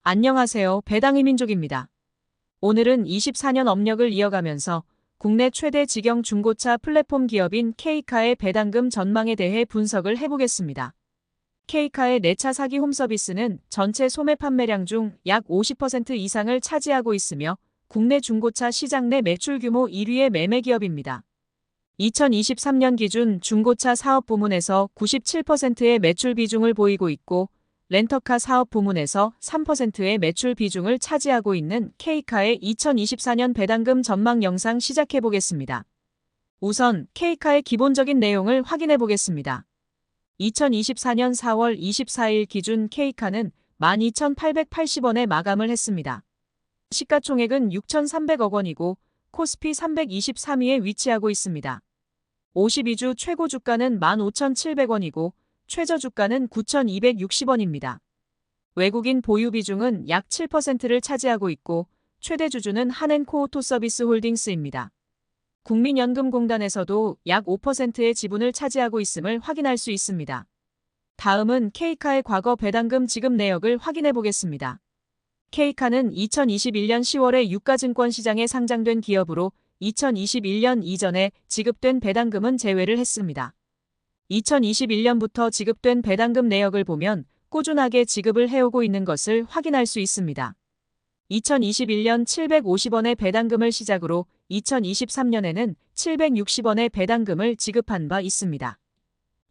안녕하세요. 배당의 민족입니다. 오늘은 24년 업력을 이어가면서 국내 최대 직영 중고차 플랫폼 기업인 K카의 배당금 전망에 대해 분석을 해보겠습니다. K카의 내차 사기 홈서비스는 전체 소매 판매량 중 약 50% 이상을 차지하고 있으며 국내 중고차 시장 내 매출 규모 1위의 매매 기업입니다. 2023년 기준 중고차 사업 부문에서 97%의 매출 비중을 보이고 있고 렌터카 사업 부문에서 3%의 매출 비중을 차지하고 있는 K카의 2024년 배당금 전망 영상 시작해 보겠습니다. 우선 K카의 기본적인 내용을 확인해 보겠습니다. 2024년 4월 24일 기준 K카는 12,880원에 마감을 했습니다. 시가총액은 6,300억 원이고 코스피 323위에 위치하고 있습니다. 52주 최고 주가는 15,700원이고 최저 주가는 9,260원입니다. 외국인 보유 비중은 약 7%를 차지하고 있고 최대 주주는 한앤코오토서비스 홀딩스입니다. 국민연금공단에서도 약 5%의 지분을 차지하고 있음을 확인할 수 있습니다. 다음은 K카의 과거 배당금 지급 내역을 확인해 보겠습니다. K카는 2021년 10월에 유가증권 시장에 상장된 기업으로 2021년 이전에 지급된 배당금은 제외를 했습니다. 2021년부터 지급된 배당금 내역을 보면 꾸준하게 지급을 해오고 있는 것을 확인할 수 있습니다. 2021년 750원의 배당금을 시작으로 2023년에는 760원의 배당금을 지급한 바 있습니다.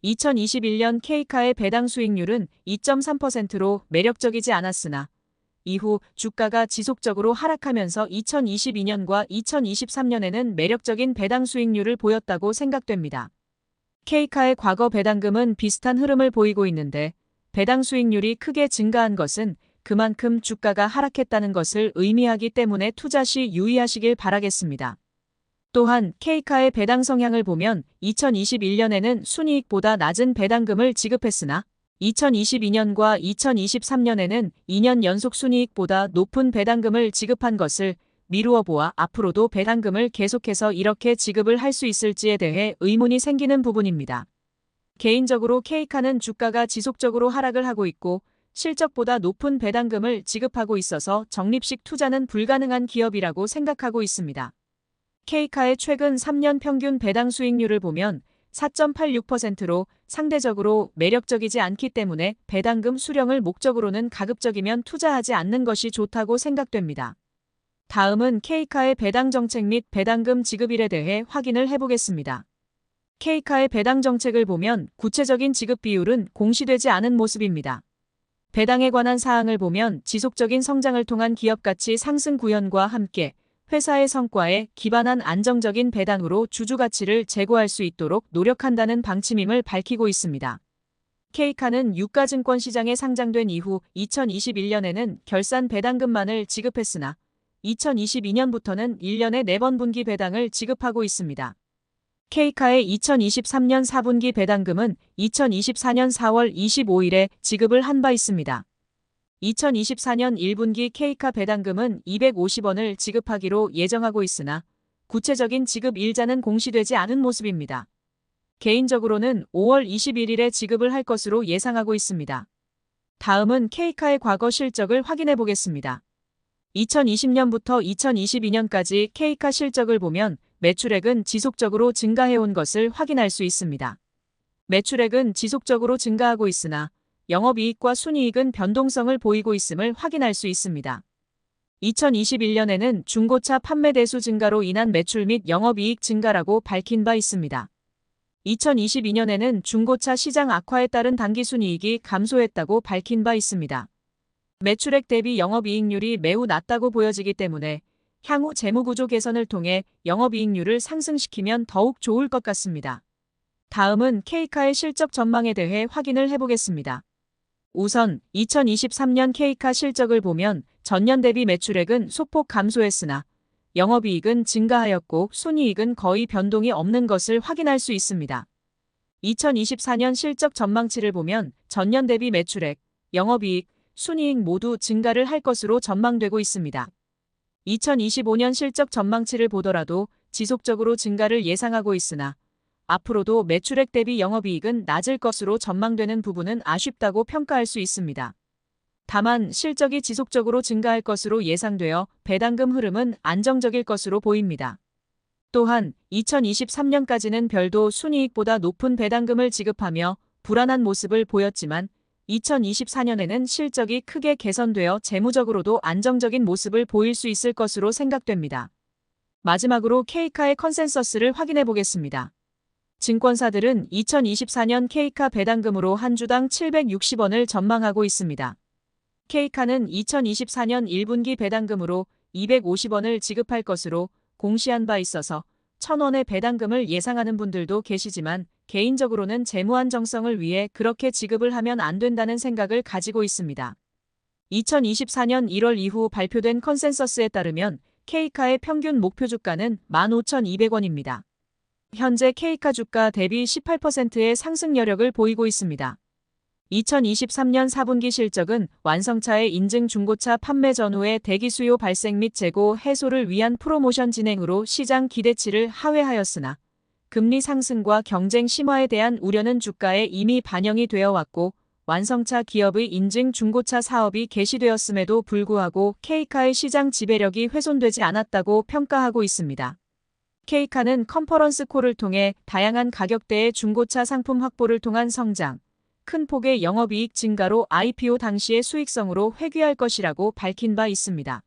2021년 K카의 배당 수익률은 2.3%로 매력적이지 않았으나 이후 주가가 지속적으로 하락하면서 2022년과 2023년에는 매력적인 배당 수익률을 보였다고 생각됩니다. K카의 과거 배당금은 비슷한 흐름을 보이고 있는데 배당 수익률이 크게 증가한 것은 그만큼 주가가 하락했다는 것을 의미하기 때문에 투자 시 유의하시길 바라겠습니다. 또한 K카의 배당 성향을 보면 2021년에는 순이익보다 낮은 배당금을 지급했으나 2022년과 2023년에는 2년 연속 순이익보다 높은 배당금을 지급한 것을 미루어 보아 앞으로도 배당금을 계속해서 이렇게 지급을 할 수 있을지에 대해 의문이 생기는 부분입니다. 개인적으로 K카는 주가가 지속적으로 하락을 하고 있고 실적보다 높은 배당금을 지급하고 있어서 적립식 투자는 불가능한 기업이라고 생각하고 있습니다. K카의 최근 3년 평균 배당 수익률을 보면 4.86%로 상대적으로 매력적이지 않기 때문에 배당금 수령을 목적으로는 가급적이면 투자하지 않는 것이 좋다고 생각됩니다. 다음은 K카의 배당 정책 및 배당금 지급일에 대해 확인을 해보겠습니다. K카의 배당 정책을 보면 구체적인 지급 비율은 공시되지 않은 모습입니다. 배당에 관한 사항을 보면 지속적인 성장을 통한 기업 가치 상승 구현과 함께 회사의 성과에 기반한 안정적인 배당으로 주주 가치를 제고할 수 있도록 노력한다는 방침임을 밝히고 있습니다. K카는 유가증권 시장에 상장된 이후 2021년에는 결산 배당금만을 지급했으나 2022년부터는 1년에 4번 분기 배당을 지급하고 있습니다. K카의 2023년 4분기 배당금은 2024년 4월 25일에 지급을 한 바 있습니다. 2024년 1분기 K카 배당금은 250원을 지급하기로 예정하고 있으나 구체적인 지급 일자는 공시되지 않은 모습입니다. 개인적으로는 5월 21일에 지급을 할 것으로 예상하고 있습니다. 다음은 K카의 과거 실적을 확인해 보겠습니다. 2020년부터 2022년까지 K카 실적을 보면 매출액은 지속적으로 증가해온 것을 확인할 수 있습니다. 매출액은 지속적으로 증가하고 있으나 영업이익과 순이익은 변동성을 보이고 있음을 확인할 수 있습니다. 2021년에는 중고차 판매 대수 증가로 인한 매출 및 영업이익 증가라고 밝힌 바 있습니다. 2022년에는 중고차 시장 악화에 따른 당기순이익이 감소했다고 밝힌 바 있습니다. 매출액 대비 영업이익률이 매우 낮다고 보여지기 때문에 향후 재무구조 개선을 통해 영업이익률을 상승시키면 더욱 좋을 것 같습니다. 다음은 K카의 실적 전망에 대해 확인을 해보겠습니다. 우선 2023년 K카 실적을 보면 전년 대비 매출액은 소폭 감소했으나 영업이익은 증가하였고 순이익은 거의 변동이 없는 것을 확인할 수 있습니다. 2024년 실적 전망치를 보면 전년 대비 매출액, 영업이익, 순이익 모두 증가를 할 것으로 전망되고 있습니다. 2025년 실적 전망치를 보더라도 지속적으로 증가를 예상하고 있으나 앞으로도 매출액 대비 영업이익은 낮을 것으로 전망되는 부분은 아쉽다고 평가할 수 있습니다. 다만 실적이 지속적으로 증가할 것으로 예상되어 배당금 흐름은 안정적일 것으로 보입니다. 또한 2023년까지는 별도 순이익보다 높은 배당금을 지급하며 불안한 모습을 보였지만 2024년에는 실적이 크게 개선되어 재무적으로도 안정적인 모습을 보일 수 있을 것으로 생각됩니다. 마지막으로 K카의 컨센서스를 확인해 보겠습니다. 증권사들은 2024년 K카 배당금으로 한 주당 760원을 전망하고 있습니다. K카는 2024년 1분기 배당금으로 250원을 지급할 것으로 공시한 바 있어서 1,000원의 배당금을 예상하는 분들도 계시지만 개인적으로는 재무 안정성을 위해 그렇게 지급을 하면 안 된다는 생각을 가지고 있습니다. 2024년 1월 이후 발표된 컨센서스에 따르면 K카의 평균 목표 주가는 15,200원입니다. 현재 K카 주가 대비 18%의 상승 여력을 보이고 있습니다. 2023년 4분기 실적은 완성차의 인증 중고차 판매 전후의 대기 수요 발생 및 재고 해소를 위한 프로모션 진행으로 시장 기대치를 하회하였으나 금리 상승과 경쟁 심화에 대한 우려는 주가에 이미 반영이 되어 왔고 완성차 기업의 인증 중고차 사업이 개시되었음에도 불구하고 K카의 시장 지배력이 훼손되지 않았다고 평가하고 있습니다. K카는 컨퍼런스 콜을 통해 다양한 가격대의 중고차 상품 확보를 통한 성장, 큰 폭의 영업이익 증가로 IPO 당시의 수익성으로 회귀할 것이라고 밝힌 바 있습니다.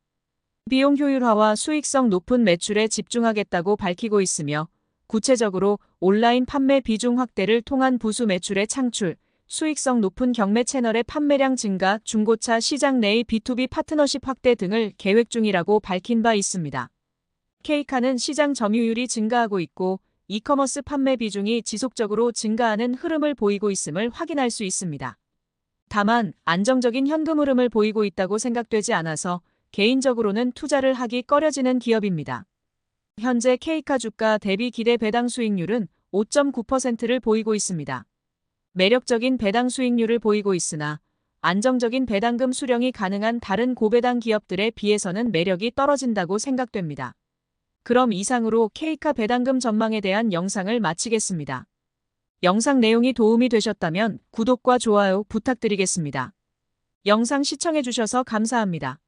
비용 효율화와 수익성 높은 매출에 집중하겠다고 밝히고 있으며 구체적으로 온라인 판매 비중 확대를 통한 부수 매출의 창출, 수익성 높은 경매 채널의 판매량 증가, 중고차 시장 내의 B2B 파트너십 확대 등을 계획 중이라고 밝힌 바 있습니다. K카는 시장 점유율이 증가하고 있고 이커머스 판매 비중이 지속적으로 증가하는 흐름을 보이고 있음을 확인할 수 있습니다. 다만 안정적인 현금 흐름을 보이고 있다고 생각되지 않아서 개인적으로는 투자를 하기 꺼려지는 기업입니다. 현재 K카 주가 대비 기대 배당 수익률은 5.9%를 보이고 있습니다. 매력적인 배당 수익률을 보이고 있으나 안정적인 배당금 수령이 가능한 다른 고배당 기업들에 비해서는 매력이 떨어진다고 생각됩니다. 그럼 이상으로 K카 배당금 전망에 대한 영상을 마치겠습니다. 영상 내용이 도움이 되셨다면 구독과 좋아요 부탁드리겠습니다. 영상 시청해주셔서 감사합니다.